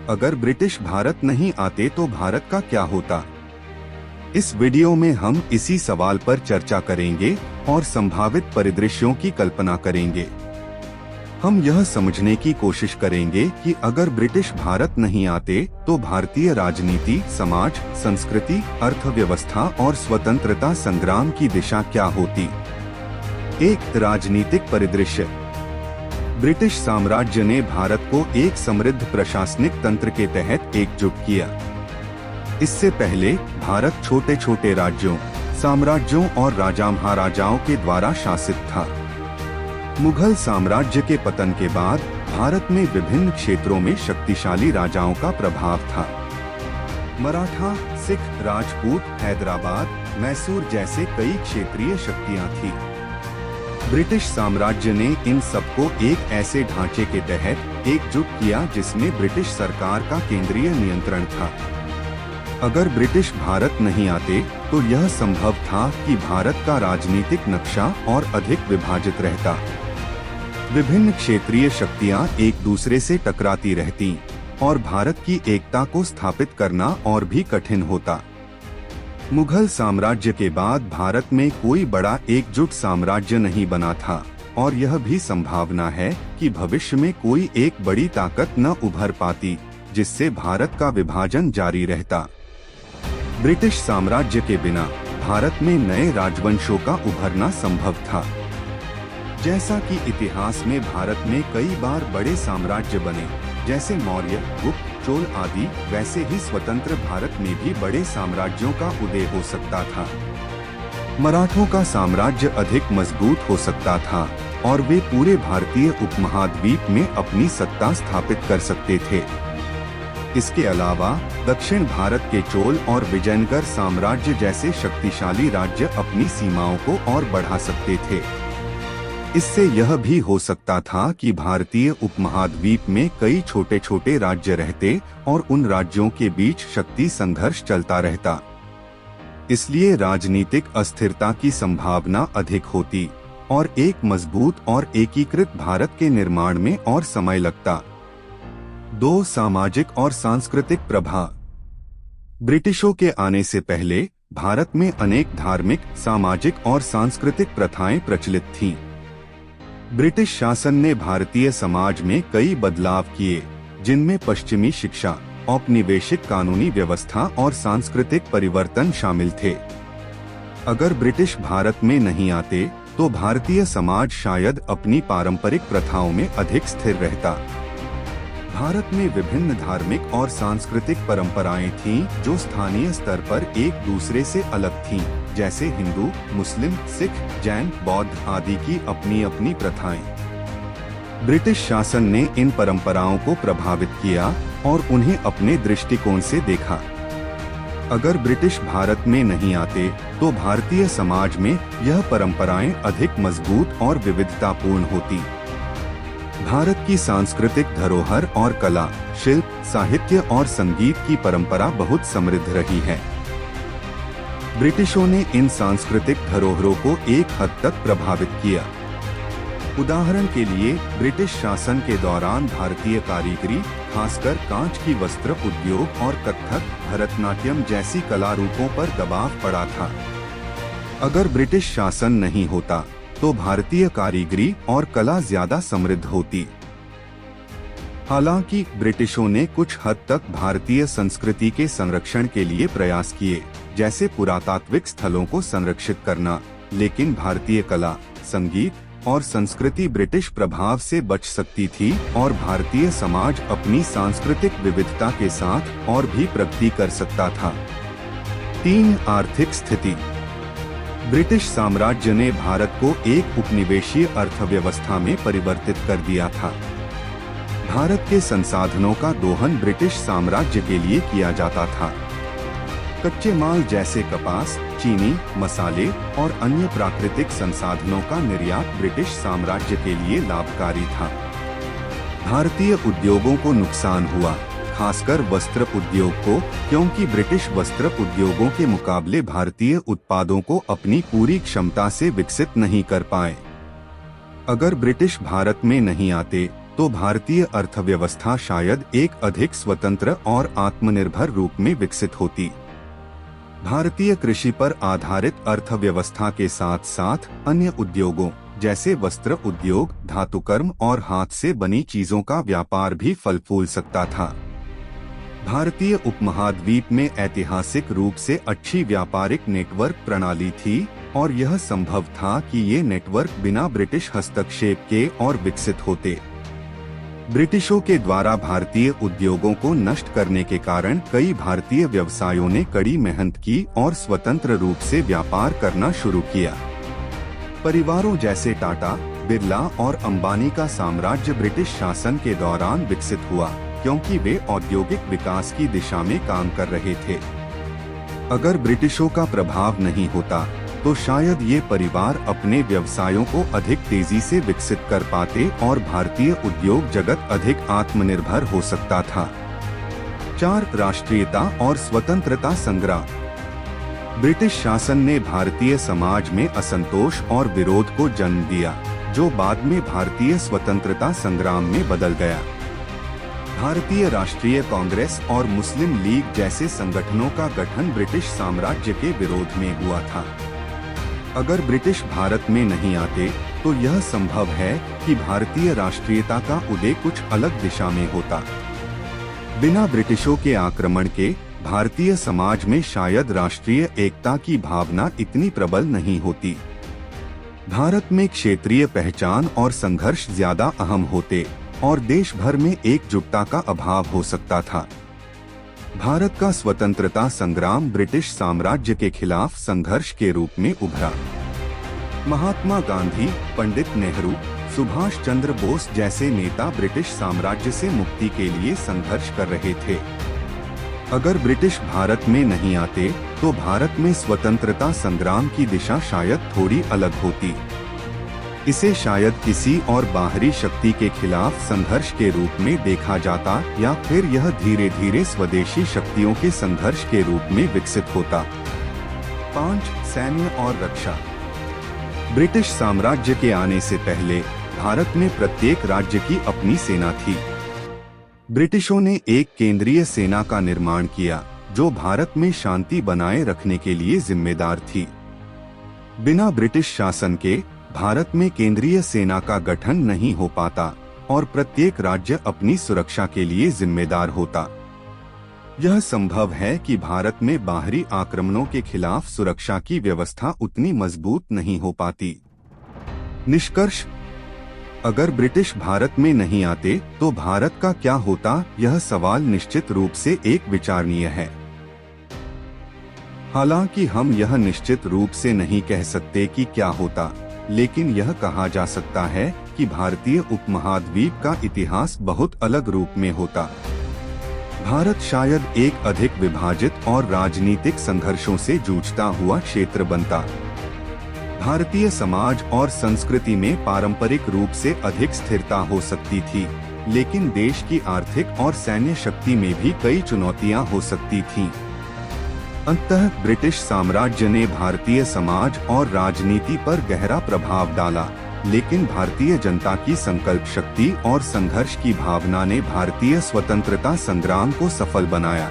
अगर ब्रिटिश भारत नहीं आते तो भारत का क्या होता? इस वीडियो में हम इसी सवाल पर चर्चा करेंगे और संभावित परिदृश्यों की कल्पना करेंगे। हम यह समझने की कोशिश करेंगे कि अगर ब्रिटिश भारत नहीं आते तो भारतीय राजनीति, समाज, संस्कृति, अर्थव्यवस्था और स्वतंत्रता संग्राम की दिशा क्या होती। एक राजनीतिक परिदृश्य। ब्रिटिश साम्राज्य ने भारत को एक समृद्ध प्रशासनिक तंत्र के तहत एकजुट किया। इससे पहले भारत छोटे छोटे राज्यों, साम्राज्यों और राजा महाराजाओं के द्वारा शासित था। मुगल साम्राज्य के पतन के बाद भारत में विभिन्न क्षेत्रों में शक्तिशाली राजाओं का प्रभाव था। मराठा, सिख, राजपूत, हैदराबाद, मैसूर जैसे कई क्षेत्रीय शक्तियां थीं। ब्रिटिश साम्राज्य ने इन सबको एक ऐसे ढांचे के तहत एकजुट किया जिसमें ब्रिटिश सरकार का केंद्रीय नियंत्रण था। अगर ब्रिटिश भारत नहीं आते तो यह संभव था कि भारत का राजनीतिक नक्शा और अधिक विभाजित रहता। विभिन्न क्षेत्रीय शक्तियां एक दूसरे से टकराती रहती और भारत की एकता को स्थापित करना और भी कठिन होता। मुगल साम्राज्य के बाद भारत में कोई बड़ा एकजुट साम्राज्य नहीं बना था और यह भी संभावना है कि भविष्य में कोई एक बड़ी ताकत न उभर पाती जिससे भारत का विभाजन जारी रहता। ब्रिटिश साम्राज्य के बिना भारत में नए राजवंशों का उभरना संभव था। जैसा कि इतिहास में भारत में कई बार बड़े साम्राज्य बने, जैसे मौर्य, गुप्त, चोल आदि, वैसे ही स्वतंत्र भारत में भी बड़े साम्राज्यों का उदय हो सकता था। मराठों का साम्राज्य अधिक मजबूत हो सकता था और वे पूरे भारतीय उपमहाद्वीप में अपनी सत्ता स्थापित कर सकते थे। इसके अलावा दक्षिण भारत के चोल और विजयनगर साम्राज्य जैसे शक्तिशाली राज्य अपनी सीमाओं को और बढ़ा सकते थे। इससे यह भी हो सकता था कि भारतीय उपमहाद्वीप में कई छोटे छोटे राज्य रहते और उन राज्यों के बीच शक्ति संघर्ष चलता रहता। इसलिए राजनीतिक अस्थिरता की संभावना अधिक होती और एक मजबूत और एकीकृत भारत के निर्माण में और समय लगता। 2. सामाजिक और सांस्कृतिक प्रभाव। ब्रिटिशों के आने से पहले भारत में अनेक धार्मिक, सामाजिक और सांस्कृतिक प्रथाएं प्रचलित थीं। ब्रिटिश शासन ने भारतीय समाज में कई बदलाव किए, जिनमें पश्चिमी शिक्षा, औपनिवेशिक कानूनी व्यवस्था और सांस्कृतिक परिवर्तन शामिल थे। अगर ब्रिटिश भारत में नहीं आते तो भारतीय समाज शायद अपनी पारंपरिक प्रथाओं में अधिक स्थिर रहता। भारत में विभिन्न धार्मिक और सांस्कृतिक परंपराएं थीं जो स्थानीय स्तर पर एक दूसरे से अलग थीं, जैसे हिंदू, मुस्लिम, सिख, जैन, बौद्ध आदि की अपनी अपनी प्रथाएं। ब्रिटिश शासन ने इन परंपराओं को प्रभावित किया और उन्हें अपने दृष्टिकोण से देखा। अगर ब्रिटिश भारत में नहीं आते तो भारतीय समाज में यह परंपराएं अधिक मजबूत और विविधतापूर्ण होती। भारत की सांस्कृतिक धरोहर और कला, शिल्प, साहित्य और संगीत की परंपरा बहुत समृद्ध रही है। ब्रिटिशों ने इन सांस्कृतिक धरोहरों को एक हद तक प्रभावित किया। उदाहरण के लिए ब्रिटिश शासन के दौरान भारतीय कारीगरी, खासकर कांच की वस्त्र उद्योग और कथक, भरतनाट्यम जैसी कला रूपों पर दबाव पड़ा था। अगर ब्रिटिश शासन नहीं होता तो भारतीय कारीगरी और कला ज्यादा समृद्ध होती। हालांकि ब्रिटिशों ने कुछ हद तक भारतीय संस्कृति के संरक्षण के लिए प्रयास किए, जैसे पुरातात्विक स्थलों को संरक्षित करना, लेकिन भारतीय कला, संगीत और संस्कृति ब्रिटिश प्रभाव से बच सकती थी और भारतीय समाज अपनी सांस्कृतिक विविधता के साथ और भी प्रगति कर सकता था। 3. आर्थिक स्थिति। ब्रिटिश साम्राज्य ने भारत को एक उपनिवेशीय अर्थव्यवस्था में परिवर्तित कर दिया था। भारत के संसाधनों का दोहन ब्रिटिश साम्राज्य के लिए किया जाता था। कच्चे माल जैसे कपास, चीनी, मसाले और अन्य प्राकृतिक संसाधनों का निर्यात ब्रिटिश साम्राज्य के लिए लाभकारी था। भारतीय उद्योगों को नुकसान हुआ, खासकर वस्त्र उद्योग को, क्योंकि ब्रिटिश वस्त्र उद्योगों के मुकाबले भारतीय उत्पादों को अपनी पूरी क्षमता से विकसित नहीं कर पाए। अगर ब्रिटिश भारत में नहीं आते तो भारतीय अर्थव्यवस्था शायद एक अधिक स्वतंत्र और आत्मनिर्भर रूप में विकसित होती। भारतीय कृषि पर आधारित अर्थव्यवस्था के साथ साथ अन्य उद्योगों जैसे वस्त्र उद्योग, धातुकर्म और हाथ से बनी चीजों का व्यापार भी फल फूल सकता था। भारतीय उपमहाद्वीप में ऐतिहासिक रूप से अच्छी व्यापारिक नेटवर्क प्रणाली थी और यह संभव था कि ये नेटवर्क बिना ब्रिटिश हस्तक्षेप के और विकसित होते। ब्रिटिशों के द्वारा भारतीय उद्योगों को नष्ट करने के कारण कई भारतीय व्यवसायों ने कड़ी मेहनत की और स्वतंत्र रूप से व्यापार करना शुरू किया। परिवारों जैसे टाटा, बिरला और अंबानी का साम्राज्य ब्रिटिश शासन के दौरान विकसित हुआ क्योंकि वे औद्योगिक विकास की दिशा में काम कर रहे थे। अगर ब्रिटिशों का प्रभाव नहीं होता तो शायद ये परिवार अपने व्यवसायों को अधिक तेजी से विकसित कर पाते और भारतीय उद्योग जगत अधिक आत्मनिर्भर हो सकता था। 4. राष्ट्रीयता और स्वतंत्रता संग्राम। ब्रिटिश शासन ने भारतीय समाज में असंतोष और विरोध को जन्म दिया, जो बाद में भारतीय स्वतंत्रता संग्राम में बदल गया। भारतीय राष्ट्रीय कांग्रेस और मुस्लिम लीग जैसे संगठनों का गठन ब्रिटिश साम्राज्य के विरोध में हुआ था। अगर ब्रिटिश भारत में नहीं आते तो यह संभव है कि भारतीय राष्ट्रीयता का उदय कुछ अलग दिशा में होता। बिना ब्रिटिशों के आक्रमण के भारतीय समाज में शायद राष्ट्रीय एकता की भावना इतनी प्रबल नहीं होती। भारत में क्षेत्रीय पहचान और संघर्ष ज्यादा अहम होते और देश भर में एकजुटता का अभाव हो सकता था। भारत का स्वतंत्रता संग्राम ब्रिटिश साम्राज्य के खिलाफ संघर्ष के रूप में उभरा। महात्मा गांधी, पंडित नेहरू, सुभाष चंद्र बोस जैसे नेता ब्रिटिश साम्राज्य से मुक्ति के लिए संघर्ष कर रहे थे। अगर ब्रिटिश भारत में नहीं आते तो भारत में स्वतंत्रता संग्राम की दिशा शायद थोड़ी अलग होती। इसे शायद किसी और बाहरी शक्ति के खिलाफ संघर्ष के रूप में देखा जाता या फिर यह धीरे धीरे स्वदेशी शक्तियों के संघर्ष के रूप में विकसित होता। 5. सैन्य और रक्षा। ब्रिटिश साम्राज्य के आने से पहले भारत में प्रत्येक राज्य की अपनी सेना थी। ब्रिटिशों ने एक केंद्रीय सेना का निर्माण किया जो भारत में शांति बनाए रखने के लिए जिम्मेदार थी। बिना ब्रिटिश शासन के भारत में केंद्रीय सेना का गठन नहीं हो पाता और प्रत्येक राज्य अपनी सुरक्षा के लिए जिम्मेदार होता। यह संभव है कि भारत में बाहरी आक्रमणों के खिलाफ सुरक्षा की व्यवस्था उतनी मजबूत नहीं हो पाती। निष्कर्ष, अगर ब्रिटिश भारत में नहीं आते तो भारत का क्या होता, यह सवाल निश्चित रूप से एक विचारणीय है। हालांकि हम यह निश्चित रूप से नहीं कह सकते कि क्या होता, लेकिन यह कहा जा सकता है कि भारतीय उपमहाद्वीप का इतिहास बहुत अलग रूप में होता। भारत शायद एक अधिक विभाजित और राजनीतिक संघर्षों से जूझता हुआ क्षेत्र बनता। भारतीय समाज और संस्कृति में पारंपरिक रूप से अधिक स्थिरता हो सकती थी, लेकिन देश की आर्थिक और सैन्य शक्ति में भी कई चुनौतियां हो सकती थीं। अंततः ब्रिटिश साम्राज्य ने भारतीय समाज और राजनीति पर गहरा प्रभाव डाला, लेकिन भारतीय जनता की संकल्प शक्ति और संघर्ष की भावना ने भारतीय स्वतंत्रता संग्राम को सफल बनाया।